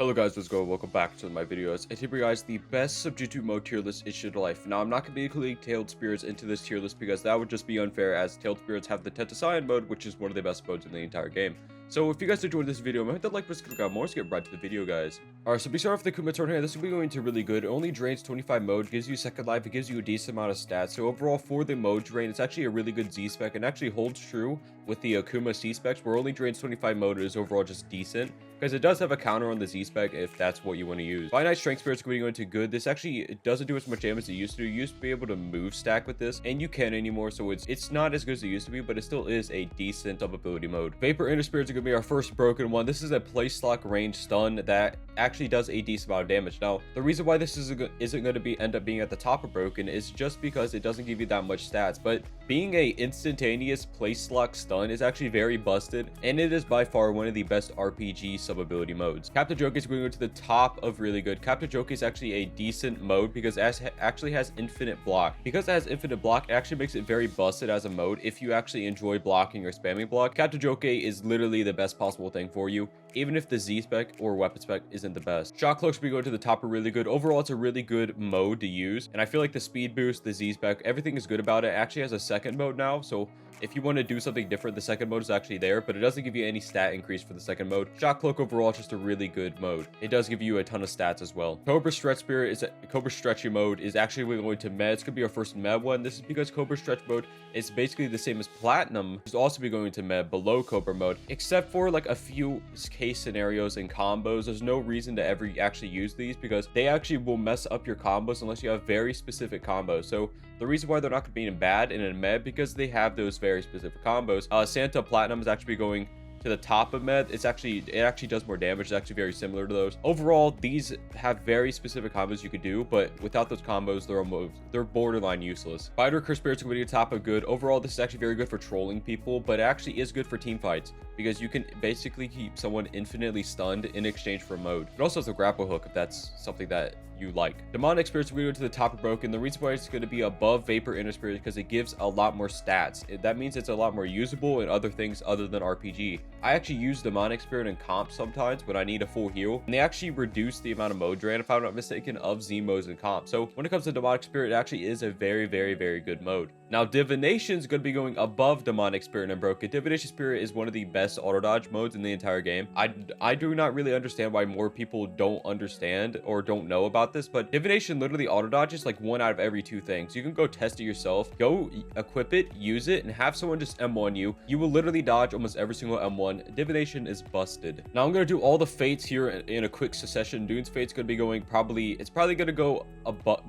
Hello guys, what's going on? Welcome back to my videos. And here we guys, the best Subjutsu Mode tier list is Shindo Life. Now I'm not going to be including Tailed Spirits into this tier list because that would just be unfair, as Tailed Spirits have the Tetsuyan mode, which is one of the best modes in the entire game. So if you guys enjoyed this video, hit that like button, click on more, let's get right to the video guys. Alright, so we start off the Kuma turn here. This will be going to really good. It only drains 25 mode, gives you second life, it gives you a decent amount of stats. So overall for the mode drain, it's actually a really good Z spec and actually holds true with the Akuma C specs, where only drains 25 mode is overall just decent, because it does have a counter on the Z spec if that's what you want to use. Finite Strength Spirit's going to go into good. This actually, it doesn't do as much damage as it used to. You used to be able to move stack with this, and you can't anymore, so it's not as good as it used to be, but it still is a decent ability mode. Vapor Inner Spirits are going to be our first broken one. This is a place lock range stun that actually does a decent amount of damage. Now, the reason why this isn't going to end up being at the top of broken is just because it doesn't give you that much stats, but being a instantaneous place lock stun is actually very busted, and it is by far one of the best RPG sub-ability modes. Captain Joke is going to go to the top of really good. Captain Joke is actually a decent mode because it actually has infinite block. Because it has infinite block, it actually makes it very busted as a mode if you actually enjoy blocking or spamming block. Captain Joke is literally the best possible thing for you, even if the Z spec or weapon spec isn't the best. Shock Cloak should be going to the top of really good. Overall, it's a really good mode to use, and I feel like the speed boost, the Z spec, everything is good about it. It actually has a second mode now, so if you want to do something different, the second mode is actually there, but it doesn't give you any stat increase for the second mode. Shock Cloak overall is just a really good mode. It does give you a ton of stats as well. Cobra Stretch Spirit is Cobra Stretchy mode is actually going to med. It's going to be our first med one. This is because Cobra Stretch mode is basically the same as Platinum. It's also be going to med below Cobra mode, except for like a few case scenarios and combos. There's no reason to ever actually use these because they actually will mess up your combos unless you have very specific combos. So the reason why they're not going to be bad in a med because they have those very specific combos. Santa Platinum is actually going to the top of med. It actually does more damage. It's actually very similar to those. Overall, these have very specific combos you could do, but without those combos, they're borderline useless. Spider Curse Spirit's going to be top of good. Overall, this is actually very good for trolling people, but it actually is good for team fights because you can basically keep someone infinitely stunned in exchange for a mode. It also has a grapple hook if that's something that you like. Demonic Spirits will go to the top of broken. The reason why it's going to be above Vapor Inner Spirit is because it gives a lot more stats. That means it's a lot more usable in other things other than RPG. I actually use Demonic Spirit in comp sometimes when I need a full heal, and they actually reduce the amount of mode drain, if I'm not mistaken, of Z modes in comp. So when it comes to Demonic Spirit, it actually is a very, very, very good mode. Now, Divination is going to be going above Demonic Spirit and Broken. Divination Spirit is one of the best auto dodge modes in the entire game. I do not really understand why more people don't understand or don't know about this, but Divination literally auto dodges like 1 out of every 2 things. You can go test it yourself, go equip it, use it, and have someone just M1 you. You will literally dodge almost every single M1. Divination is busted. Now I'm going to do all the fates here in a quick succession. Dune's fate's going to be going it's probably going to go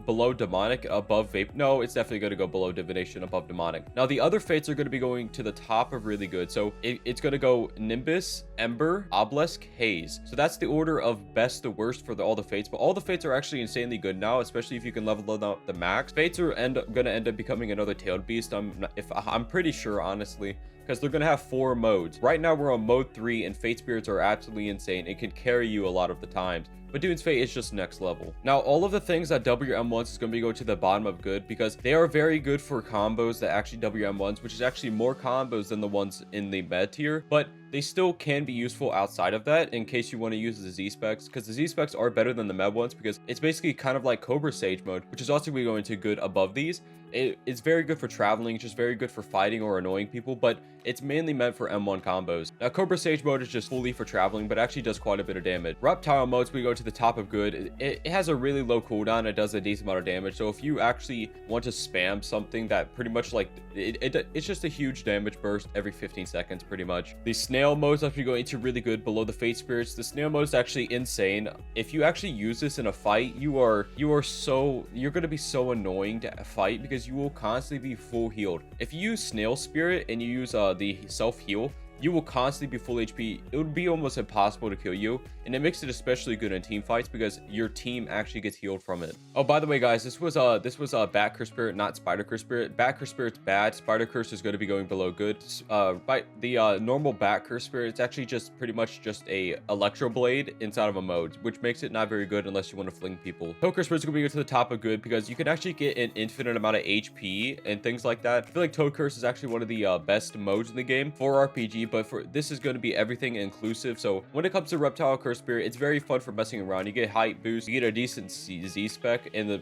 below Demonic, above Vape. No, it's definitely going to go below Divination, above Demonic. Now the other fates are going to be going to the top of really good. So it's going to go Nimbus, Ember, Obelisk, Haze. So that's the order of best to worst for all the fates, but all the fates are actually insanely good now, especially if you can level them up the max. Fates are going to end up becoming another tailed beast. I'm pretty sure, honestly, because they're going to have 4 modes. Right now we're on mode 3, and Fate Spirits are absolutely insane. It can carry you a lot of the times, but Dune's Fate is just next level. Now, all of the things that WM1s is going to be going to the bottom of good because they are very good for combos that actually WM1s, which is actually more combos than the ones in the med tier, but they still can be useful outside of that in case you want to use the Z specs, because the Z specs are better than the med ones because it's basically kind of like Cobra Sage mode, which is also going to go into good above these. It's very good for traveling, it's just very good for fighting or annoying people, but it's mainly meant for M1 combos. Now, Cobra Sage mode is just fully for traveling, but actually does quite a bit of damage. Reptile Modes, we go to the top of good. It has a really low cooldown. It does a decent amount of damage. So if you actually want to spam something that pretty much like, it's just a huge damage burst every 15 seconds, pretty much. The Snail Modes actually go into really good below the Fate Spirits. The Snail Mode is actually insane. If you actually use this in a fight, you're going to be so annoying to fight because you will constantly be full healed. If you use Snail Spirit and you use the self heal, you will constantly be full HP. It would be almost impossible to kill you, and it makes it especially good in team fights because your team actually gets healed from it. Oh, by the way, guys, this was Bat Curse Spirit, not Spider Curse Spirit. Bat Curse Spirit's bad. Spider Curse is going to be going below good. By the normal Bat Curse Spirit, it's actually just pretty much just a Electro Blade inside of a mode, which makes it not very good unless you want to fling people. Toe Curse Spirit's going to be to the top of good because you can actually get an infinite amount of HP and things like that. I feel like Toe Curse is actually one of the best modes in the game for RPG, but this is going to be everything inclusive. So when it comes to Reptile Curse Earth Spirit, it's very fun for messing around. You get height boost, you get a decent Z spec, and the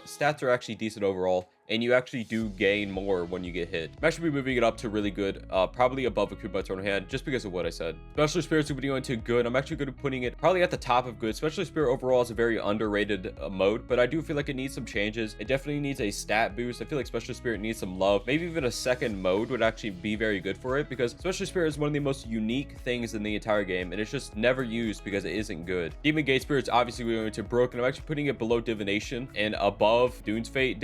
stats are actually decent overall. And you actually do gain more when you get hit. I'm actually moving it up to really good, probably above a Kuba Turn Hand, just because of what I said. Special Spirit's going to go into good. I'm actually going to be putting it probably at the top of good. Special Spirit overall is a very underrated mode, but I do feel like it needs some changes. It definitely needs a stat boost. I feel like Special Spirit needs some love. Maybe even a second mode would actually be very good for it, because Special Spirit is one of the most unique things in the entire game, and it's just never used because it isn't good. Demon Gate Spirit's obviously going to broken. I'm actually putting it below Divination and above Dune's Fate.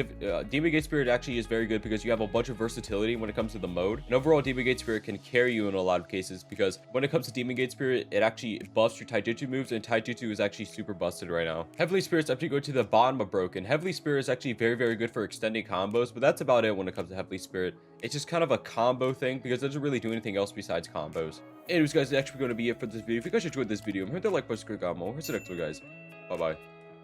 Demon Gate Spirit actually is very good because you have a bunch of versatility when it comes to the mode, and overall Demon Gate Spirit can carry you in a lot of cases, because when it comes to Demon Gate Spirit, it actually buffs your Taijutsu moves, and Taijutsu is actually super busted right now. Heavenly Spirit's actually go to the bottom of broken. Heavenly Spirit is actually very good for extending combos, but that's about it when it comes to Heavenly Spirit. It's just kind of a combo thing because it doesn't really do anything else besides combos. Anyways guys, that's actually going to be it for this video. If you guys enjoyed this video, hit the like button, click on more. See you next one guys. Bye bye.